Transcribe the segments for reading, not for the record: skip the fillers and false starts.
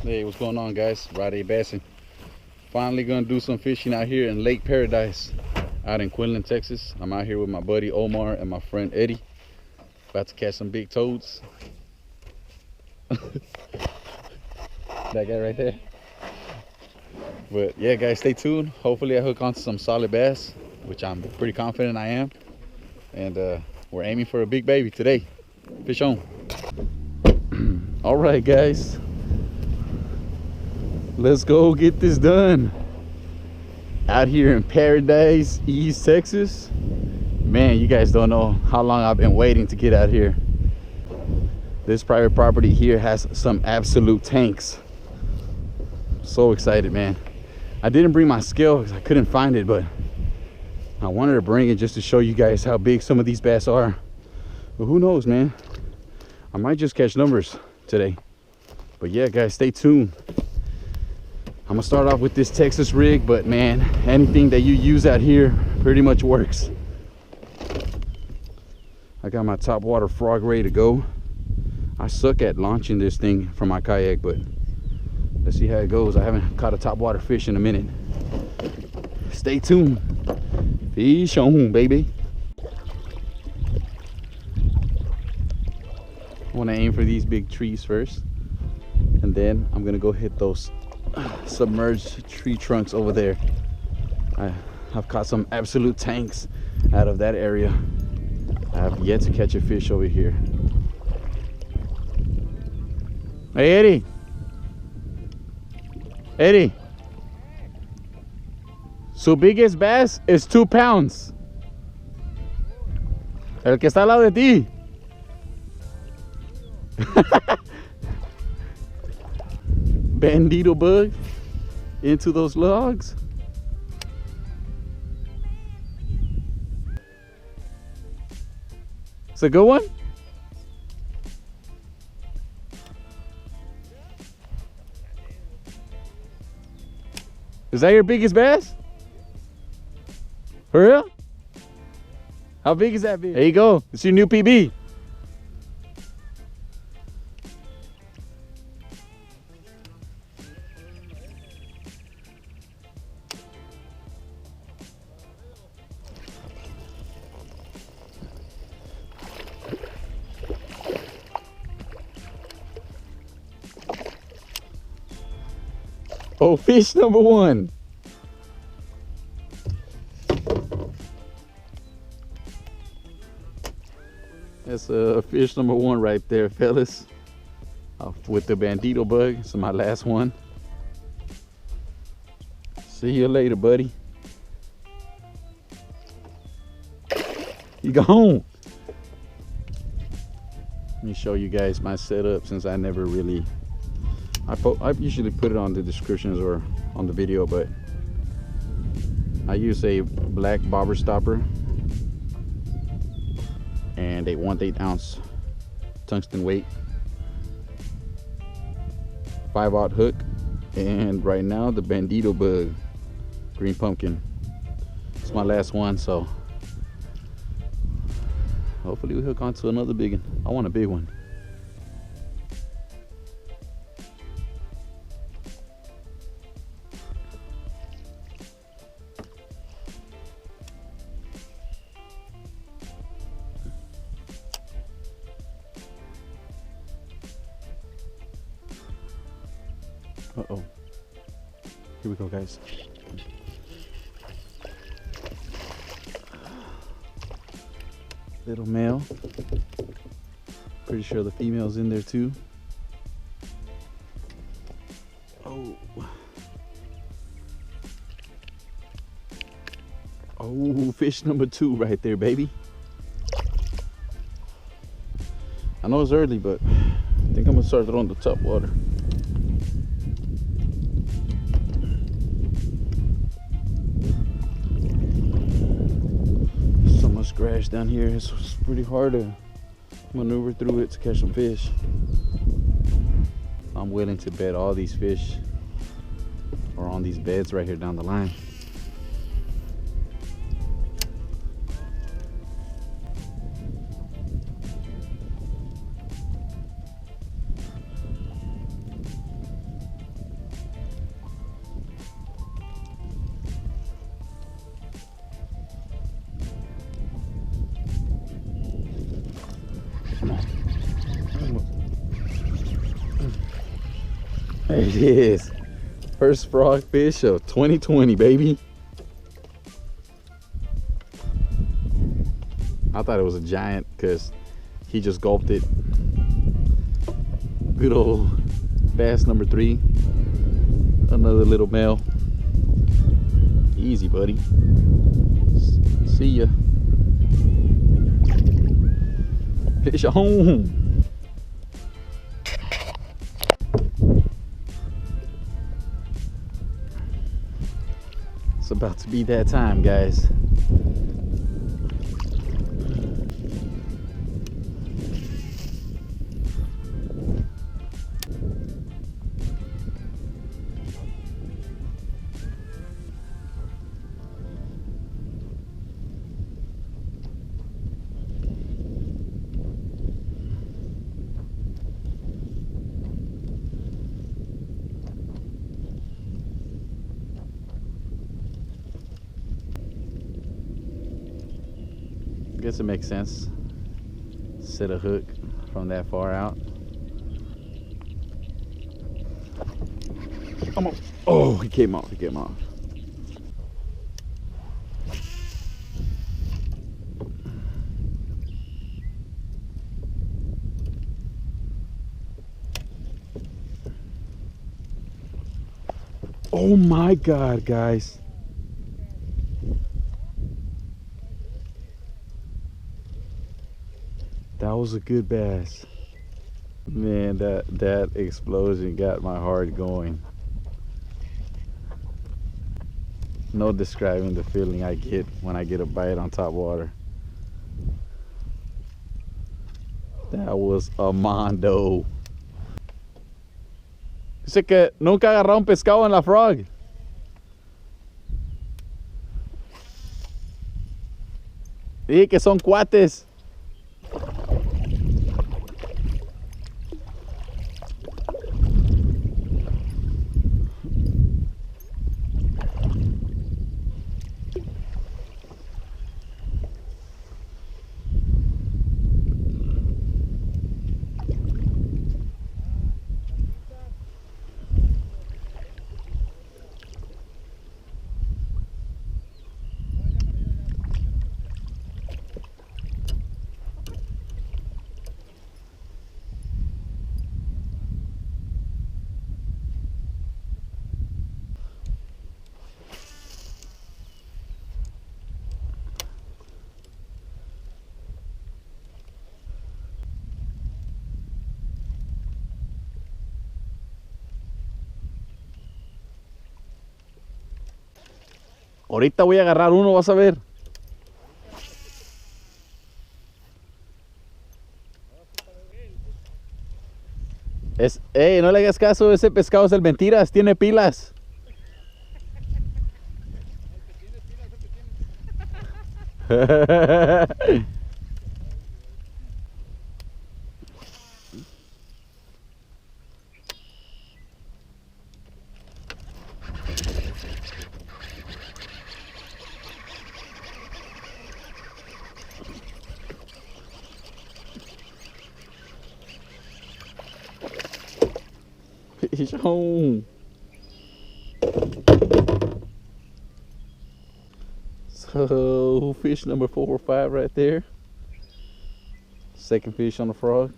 Hey, what's going on, guys? Rod A-Bassin. Finally gonna do some fishing out here in Lake Paradise out in Quinlan, Texas. I'm out here with my buddy Omar and my friend Eddie, about to catch some big toads. That guy right there. But yeah, guys, stay tuned. Hopefully I hook onto some solid bass, which I'm pretty confident I am. And we're aiming for a big baby today. Fish on. All right, guys, let's go get this done. Out here in Paradise, East Texas. Man, you guys don't know how long I've been waiting to get out here. This private property here has some absolute tanks. So excited, man. I didn't bring my scale because I couldn't find it, but I wanted to bring it just to show you guys how big some of these bass are. But who knows, man? I might just catch numbers today. But yeah, guys, stay tuned. I'm gonna start off with this Texas rig, but man, anything that you use out here pretty much works. I got my top water frog ready to go. I suck at launching this thing from my kayak, but let's see how it goes. I haven't caught a top water fish in a minute. Stay tuned. Fish on, baby. I want to aim for these big trees first, and then I'm gonna go hit those submerged tree trunks over there. I've caught some absolute tanks out of that area. I have yet to catch a fish over here. Hey, Eddie. Eddie. Su biggest bass is 2 pounds. El que está al lado de ti. Bandito bug into those logs. It's a good one. Is that your biggest bass? For real? How big is that fish? There you go. It's your new PB. Oh, fish number 1. That's fish number 1 right there, fellas. With the bandito bug. It's my last one. See you later, buddy. You gone. Let me show you guys my setup, since I never really I usually put it on the descriptions or on the video, but I use a black bobber stopper and a 1/8 ounce tungsten weight, 5/0 hook, and right now the bandito bug green pumpkin. It's my last one, so hopefully we hook onto another big one. I want a big one. Uh-oh. Here we go, guys. Little male. Pretty sure the female's in there too. Oh. Oh, fish number 2 right there, baby. I know it's early, but I think I'm gonna start throwing the top water. Grass down here. It's pretty hard to maneuver through it to catch some fish. I'm willing to bet all these fish are on these beds right here down the line. There it is. First frog fish of 2020, baby. I thought it was a giant because he just gulped it. Good old bass number 3. Another little male. Easy, buddy. See ya. Fish home. It's about to be that time, guys. I guess it makes sense. Set a hook from that far out. Come on. Oh, he came off. He came off. Oh my God, guys. That was a good bass. Man, that explosion got my heart going. No describing the feeling I get when I get a bite on top water. That was a mondo. Dice que nunca agarró un pescado en la frog. Dije que son cuates. Ahorita voy a agarrar uno, vas a ver. No le hagas caso, ese pescado es el mentiras, tiene pilas. Fish home. So fish number 4 or 5 right there. Second fish on the frog.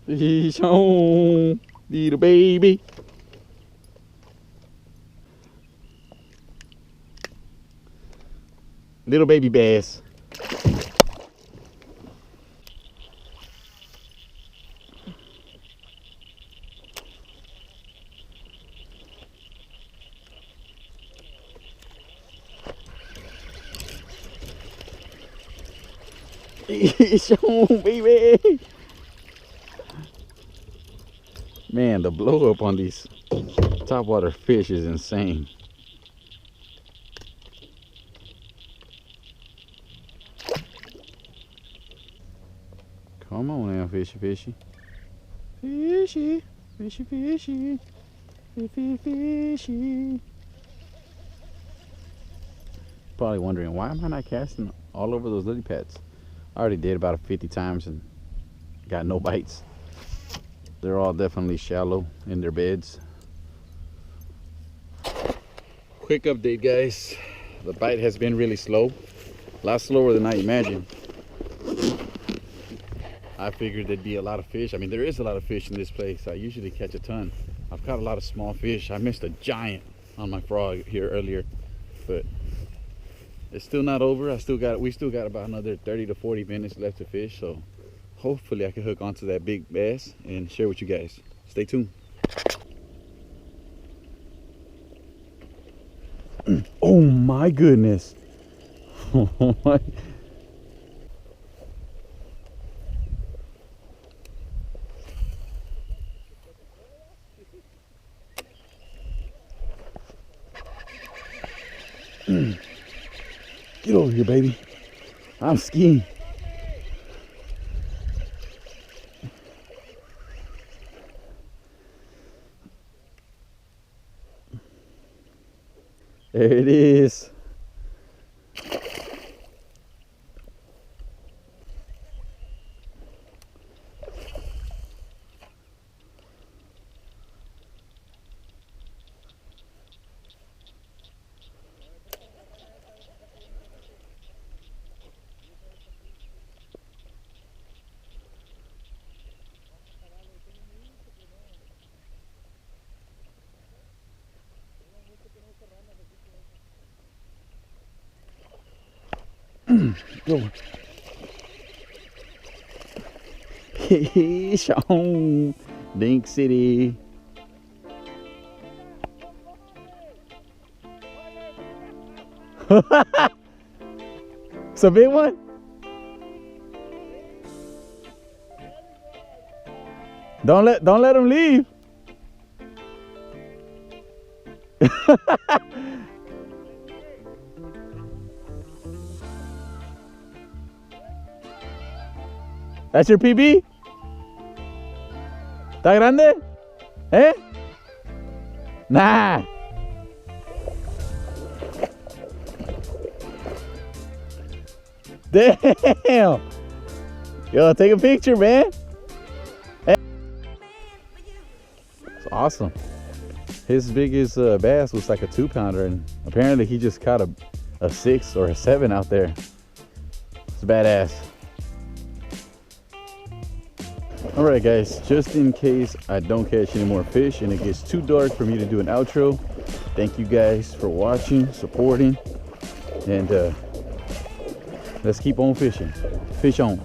Fish home, little baby. Little baby bass. Fish home, baby. Man, the blow up on these topwater fish is insane. Come on now, fishy, fishy. Fishy, fishy, fishy. Fishy, fishy. Probably wondering, why am I not casting all over those lily pads? I already did about 50 times and got no bites. They're all definitely shallow in their beds. Quick update, guys. The bite has been really slow. A lot slower than I imagined. I figured there'd be a lot of fish. I mean, there is a lot of fish in this place. I usually catch a ton. I've caught a lot of small fish. I missed a giant on my frog here earlier, but it's still not over. We still got about another 30 to 40 minutes left to fish, so hopefully I can hook onto that big bass and share with you guys. Stay tuned. Oh my goodness. Oh my. Get over here, baby. I'm skiing. There it is. Go. Sean. Dink City. It's a big one? Don't let him leave. That's your PB? ¿Está grande? ¿Eh? Nah. Damn. Yo, take a picture, man. Hey. It's awesome. His biggest bass was like a 2-pounder, and apparently he just caught a 6 or a 7 out there. It's badass. Alright guys, just in case I don't catch any more fish and it gets too dark for me to do an outro, thank you guys for watching, supporting, and let's keep on fishing. Fish on.